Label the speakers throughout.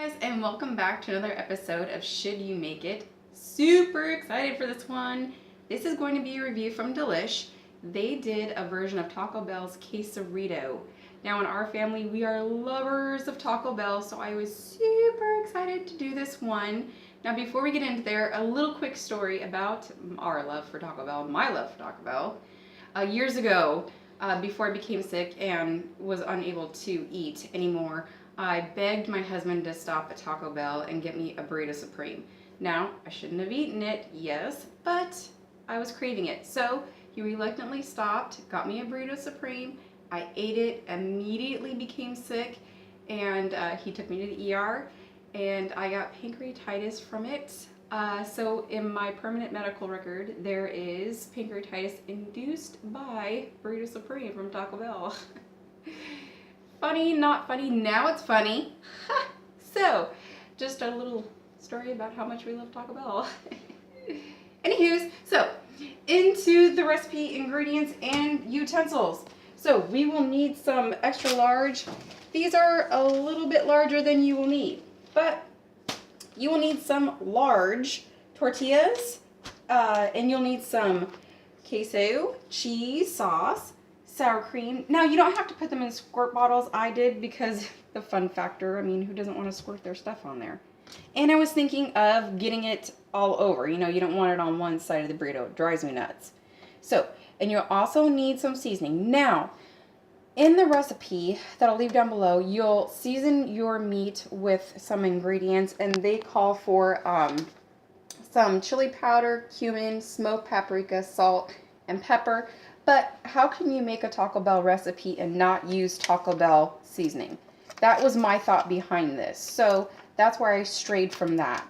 Speaker 1: Guys, and welcome back to another episode of Should You Make It? Super excited for this one. This is going to be a review from Delish. They did a version of Taco Bell's Quesarito. Now in our family, we are lovers of Taco Bell, so I was super excited to do this one. Now before we get into there, a little quick story about our love for Taco Bell, my love for Taco Bell. Years ago, before I became sick and was unable to eat anymore, I begged my husband to stop at Taco Bell and get me a burrito supreme. Now, I shouldn't have eaten it, yes, but I was craving it. So he reluctantly stopped, got me a burrito supreme. I ate it, immediately became sick, and he took me to the ER, and I got pancreatitis from it. So in my permanent medical record, there is pancreatitis induced by burrito supreme from Taco Bell. Funny, not funny, now it's funny. So, just a little story about how much we love Taco Bell. Anywho's, so, into the recipe, ingredients, and utensils. So, we will need some extra large. These are a little bit larger than you will need, but you will need some large tortillas, and you'll need some queso, cheese, sauce, sour cream. Now, you don't have to put them in squirt bottles. I did because the fun factor. I mean, who doesn't want to squirt their stuff on there? And I was thinking of getting it all over. You know, you don't want it on one side of the burrito. It drives me nuts. So, and you'll also need some seasoning. Now, in the recipe that I'll leave down below, you'll season your meat with some ingredients, and they call for some chili powder, cumin, smoked paprika, salt, and pepper. But how can you make a Taco Bell recipe and not use Taco Bell seasoning? That was my thought behind this. So that's where I strayed from that.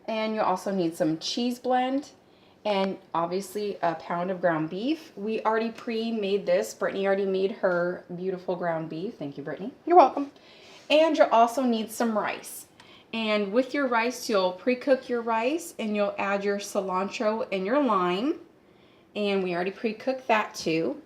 Speaker 1: And you also need some cheese blend and obviously a pound of ground beef. We already pre-made this. Brittany already made her beautiful ground beef. Thank you, Brittany. You're welcome. And you'll also need some rice. And with your rice, you'll pre-cook your rice and you'll add your cilantro and your lime. And we already pre-cooked that too.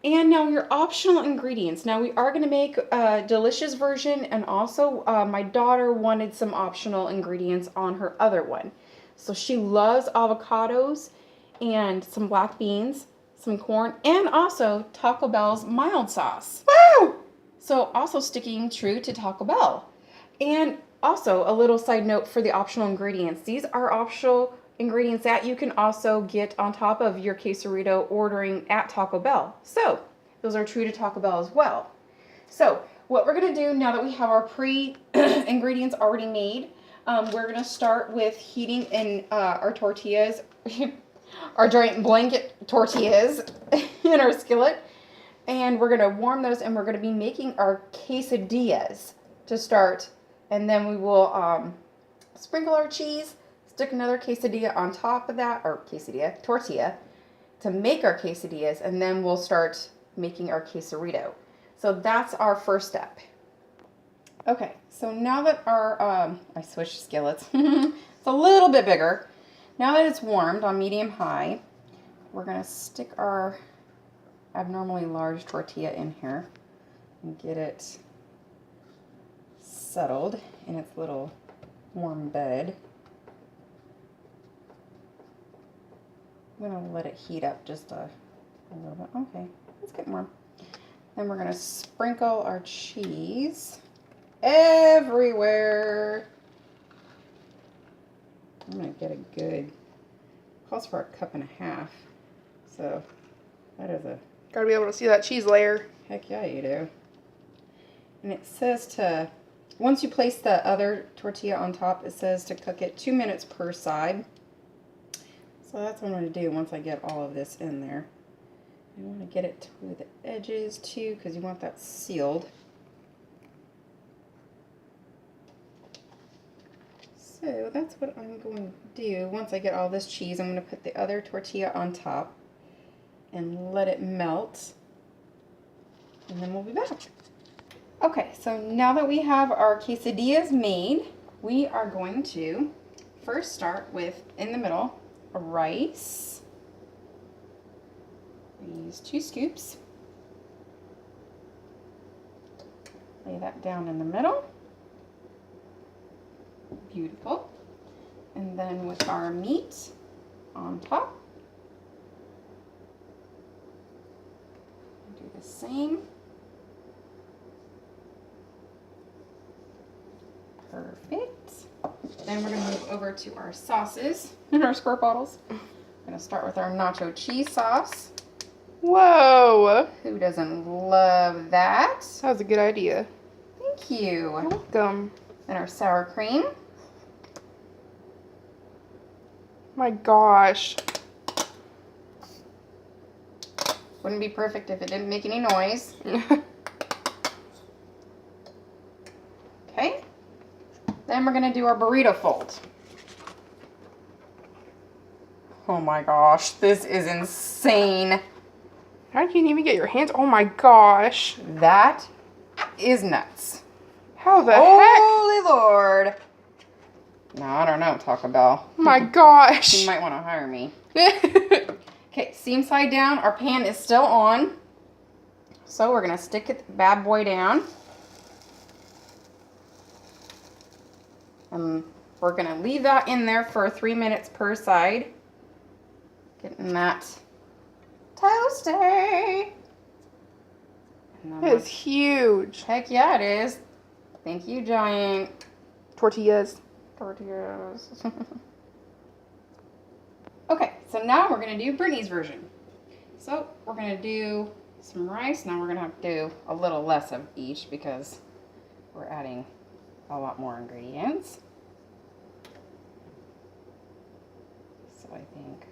Speaker 1: And now your optional ingredients. Now we are going to make a delicious version, and also my daughter wanted some optional ingredients on her other one. So she loves avocados and some black beans, some corn, and also Taco Bell's mild sauce. Woo! So also sticking true to Taco Bell. And also a little side note for the optional ingredients. These are optional ingredients that you can also get on top of your quesarito ordering at Taco Bell. So those are true to Taco Bell as well. So what we're going to do now that we have our ingredients already made, we're going to start with heating in our tortillas, our giant blanket tortillas in our skillet. And we're going to warm those, and we're going to be making our quesadillas to start. And then we will sprinkle our cheese, stick another quesadilla on top of that, or tortilla, to make our quesadillas, and then we'll start making our quesarito. So that's our first step. Okay, so now that our, I switched skillets, it's a little bit bigger. Now that it's warmed on medium-high, we're going to stick our abnormally large tortilla in here and get it settled in its little warm bed. I'm going to let it heat up just a little bit. Okay, let's get warm. Then we're going to sprinkle our cheese everywhere. I'm going to get a good, calls for 1.5 cups. So that is a...
Speaker 2: Gotta be able to see that cheese layer.
Speaker 1: Heck yeah, you do. And it says to, once you place the other tortilla on top, it says to cook it 2 minutes per side. So that's what I'm going to do once I get all of this in there. I want to get it to the edges too, because you want that sealed. So that's what I'm going to do. Once I get all this cheese, I'm going to put the other tortilla on top and let it melt. And then we'll be back. Okay, so now that we have our quesadillas made, we are going to first start with, in the middle, rice. We use 2 scoops. Lay that down in the middle. Beautiful. And then with our meat on top, do the same. Perfect. Then we're going to move over to our sauces in our squirt bottles. I'm going to start with our nacho cheese sauce.
Speaker 2: Whoa.
Speaker 1: Who doesn't love that?
Speaker 2: That was a good idea.
Speaker 1: Thank you.
Speaker 2: You're welcome.
Speaker 1: Then our sour cream.
Speaker 2: My gosh.
Speaker 1: Wouldn't be perfect if it didn't make any noise. Okay. Then we're going to do our burrito fold. Oh my gosh, this is insane.
Speaker 2: How did you even get your hands? Oh my gosh.
Speaker 1: That is nuts.
Speaker 2: How the
Speaker 1: Holy Lord. No, I don't know, Taco Bell.
Speaker 2: heck? My gosh.
Speaker 1: You might want to hire me. Okay, seam side down. Our pan is still on. So we're going to stick it bad boy down. We're going to leave that in there for 3 minutes per side. Getting that toasty.
Speaker 2: That is huge.
Speaker 1: Heck yeah, it is. Thank you, giant
Speaker 2: Tortillas.
Speaker 1: tortillas. Okay, so now we're going to do Brittany's version. So we're going to do some rice. Now we're going to have to do a little less of each because we're adding a lot more ingredients. So I think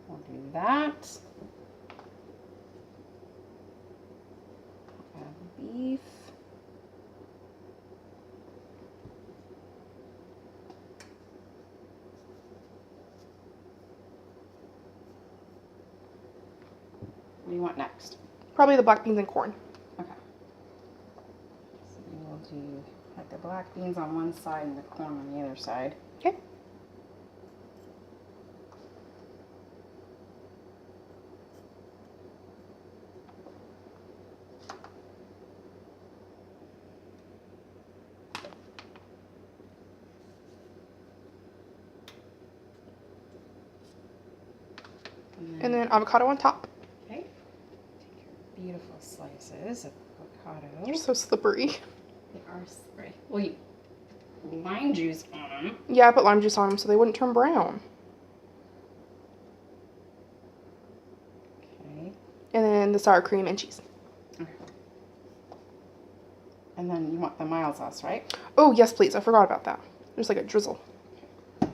Speaker 1: we'll do that. Add beef. What do you want next?
Speaker 2: Probably the black beans and corn.
Speaker 1: Okay. So we'll do like the black beans on one side and the corn on the other side.
Speaker 2: Okay. And then avocado on top.
Speaker 1: Okay. Take your beautiful slices of avocado.
Speaker 2: They're so slippery.
Speaker 1: They are slippery. Well, you lime juice on them.
Speaker 2: Yeah, I put lime juice on them so they wouldn't turn brown.
Speaker 1: Okay.
Speaker 2: And then the sour cream and cheese.
Speaker 1: Okay. And then you want the mild sauce, right?
Speaker 2: Oh, yes, please. I forgot about that. There's like a drizzle. Oh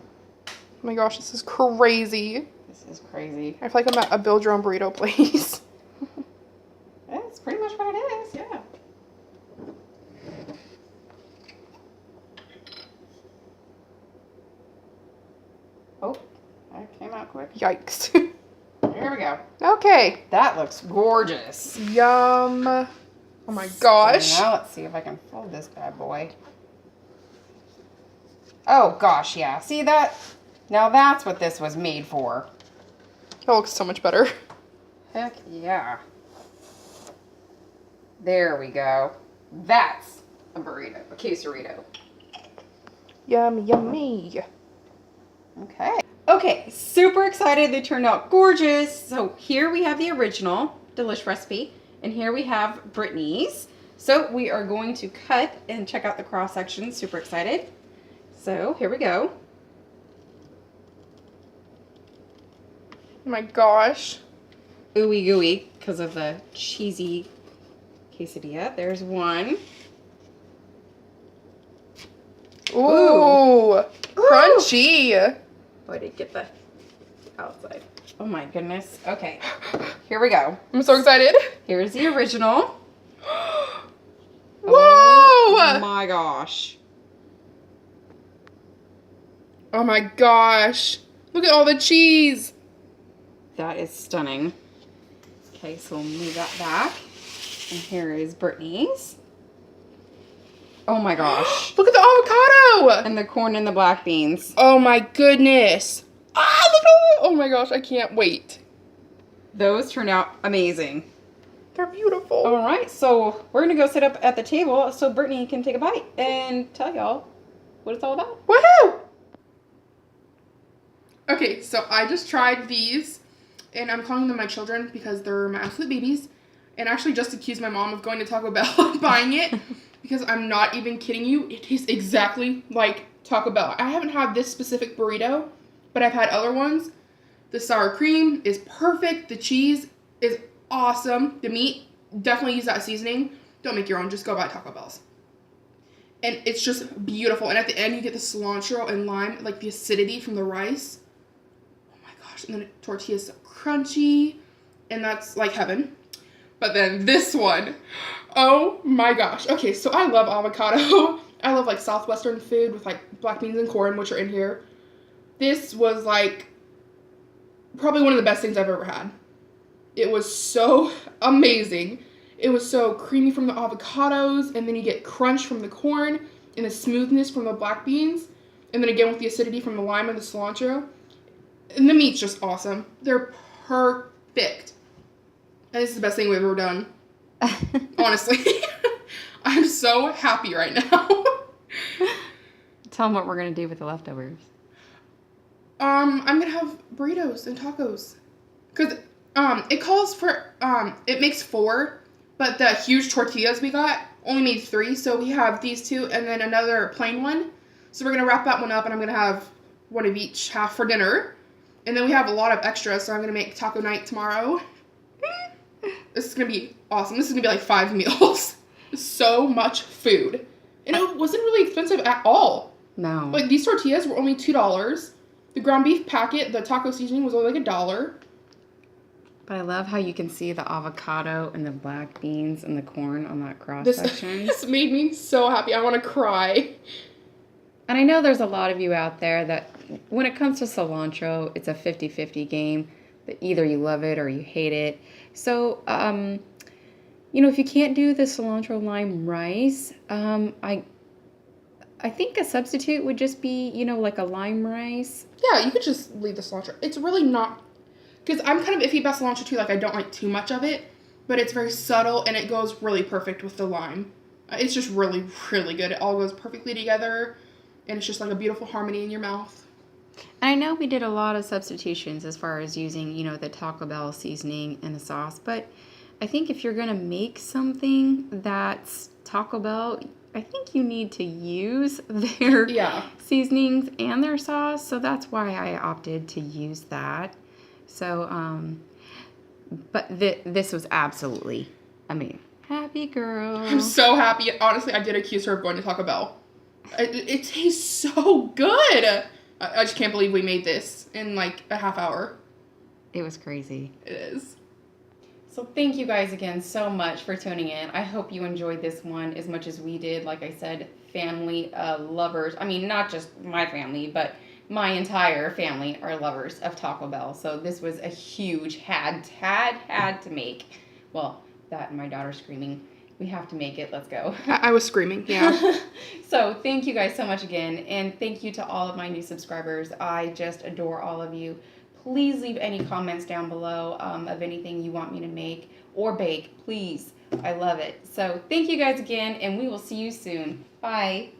Speaker 2: my gosh, this is crazy.
Speaker 1: This is crazy.
Speaker 2: I feel like I'm at a build your own burrito place.
Speaker 1: That's pretty much what it is, yeah. Oh, that came out quick.
Speaker 2: Yikes.
Speaker 1: Here we go.
Speaker 2: Okay.
Speaker 1: That looks gorgeous.
Speaker 2: Yum. Oh my gosh.
Speaker 1: So now let's see if I can fold this bad boy. Oh gosh, yeah. See that? Now that's what this was made for.
Speaker 2: That looks so much better.
Speaker 1: Heck yeah. There we go. That's a burrito, a quesarito.
Speaker 2: Yum, yummy.
Speaker 1: Okay. Okay, super excited. They turned out gorgeous. So here we have the original Delish recipe, and here we have Brittany's. So we are going to cut and check out the cross section. Super excited. So here we go.
Speaker 2: Oh my gosh.
Speaker 1: Ooey gooey because of the cheesy quesadilla. There's one.
Speaker 2: Ooh. Crunchy.
Speaker 1: Oh, I did get the outside. Oh my goodness. Okay, here we go.
Speaker 2: I'm so excited.
Speaker 1: Here's the original.
Speaker 2: Whoa.
Speaker 1: Oh my gosh.
Speaker 2: Oh my gosh. Look at all the cheese.
Speaker 1: That is stunning. Okay, so we'll move that back. And here is Brittany's. Oh my gosh.
Speaker 2: Look at the avocado.
Speaker 1: And the corn and the black beans.
Speaker 2: Oh my goodness. Ah, look at all that. Oh my gosh, I can't wait.
Speaker 1: Those turned out amazing.
Speaker 2: They're beautiful.
Speaker 1: All right, so we're going to go sit up at the table so Brittany can take a bite and tell y'all what it's all about.
Speaker 2: Woohoo! Okay, so I just tried these, and I'm calling them my children because they're my absolute babies. And I actually just accused my mom of going to Taco Bell and buying it because I'm not even kidding you. It tastes exactly like Taco Bell. I haven't had this specific burrito, but I've had other ones. The sour cream is perfect. The cheese is awesome. The meat, definitely use that seasoning. Don't make your own. Just go buy Taco Bell's. And it's just beautiful. And at the end, you get the cilantro and lime, like the acidity from the rice. Oh my gosh. And then the tortilla is so crunchy. And that's like heaven. But then this one, oh my gosh. Okay, so I love avocado. I love like Southwestern food with like black beans and corn, which are in here. This was like probably one of the best things I've ever had. It was so amazing. It was so creamy from the avocados, and then you get crunch from the corn and the smoothness from the black beans, and then again with the acidity from the lime and the cilantro. And the meat's just awesome. They're perfect. And this is the best thing we've ever done. Honestly. I'm so happy right now.
Speaker 1: Tell them what we're going to do with the leftovers.
Speaker 2: I'm going to have burritos and tacos. Because it calls for, it makes 4, but the huge tortillas we got only made 3. So we have these 2 and then another plain one. So we're going to wrap that one up, and I'm going to have one of each, half for dinner. And then we have a lot of extra, so I'm going to make taco night tomorrow. This is going to be awesome. This is going to be like 5 meals. So much food. And it wasn't really expensive at all.
Speaker 1: No.
Speaker 2: Like, these tortillas were only $2. The ground beef packet, the taco seasoning, was only like $1.
Speaker 1: But I love how you can see the avocado and the black beans and the corn on that cross section.
Speaker 2: This made me so happy. I want to cry.
Speaker 1: And I know there's a lot of you out there that when it comes to cilantro, it's a 50-50 game. That either you love it or you hate it. So, if you can't do the cilantro-lime rice, I think a substitute would just be, like a lime rice.
Speaker 2: Yeah, you could just leave the cilantro. It's really not, because I'm kind of iffy about cilantro too. Like, I don't like too much of it, but it's very subtle and it goes really perfect with the lime. It's just really, really good. It all goes perfectly together, and it's just like a beautiful harmony in your mouth.
Speaker 1: And I know we did a lot of substitutions as far as using, the Taco Bell seasoning and the sauce, but I think if you're going to make something that's Taco Bell, I think you need to use their seasonings and their sauce, so that's why I opted to use that. So, but this was absolutely, happy girl.
Speaker 2: I'm so happy. Honestly, I did accuse her of going to Taco Bell. It tastes so good. I just can't believe we made this in like a half hour.
Speaker 1: It was crazy.
Speaker 2: It is.
Speaker 1: So thank you guys again so much for tuning in. I hope you enjoyed this one as much as we did. Like I said, family lovers. Not just my family, but my entire family are lovers of Taco Bell. So this was a huge had to make. Well, that and my daughter screaming, we have to make it. Let's go.
Speaker 2: I was screaming, yeah.
Speaker 1: So thank you guys so much again. And thank you to all of my new subscribers. I just adore all of you. Please leave any comments down below of anything you want me to make or bake. Please. I love it. So thank you guys again, and we will see you soon. Bye.